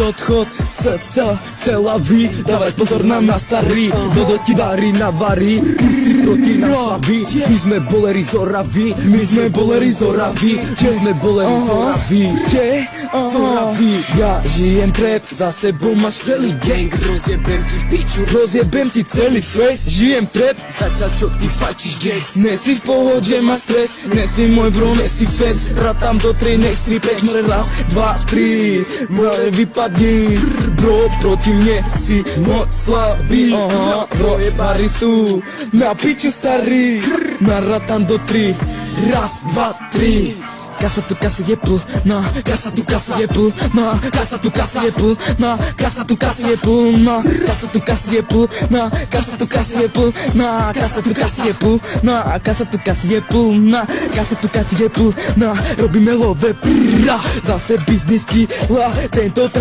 odchod, selaví, dávaj pozor na nás starý, kto ti darí navarí, ty si proti nám slabý. My sme boleri zoraví, my sme boleri zoraví, my sme boleri zoraví, zoraví. Ja žijem trap, za sebou máš celý gang, rozjebem ti piču, rozjebem ti celý face. Žijem trap, zatiaľ čo ty fajčíš gang. Nesi v pohode, má stres, nesi môj bro, nesi fers. Ratam do 3, nech si 5, more raz, 2, 3, more vypadni. Bro, proti mne si moc slabý. Bro, jebári sú na piču starý. Naratam do 3, raz, 2, 3. Kasa tu kasa je plná, kasa tu kasa je plná, kasa tu kasa je plná, kasa tu kasa je plná, kasa tu kasa je plná, kasa tu kasa je plná, kasa tu kasa je plná, kasa tu kasa je plná, kasa tu kasa je plná. Robíme love prra, zase biznis kila, tento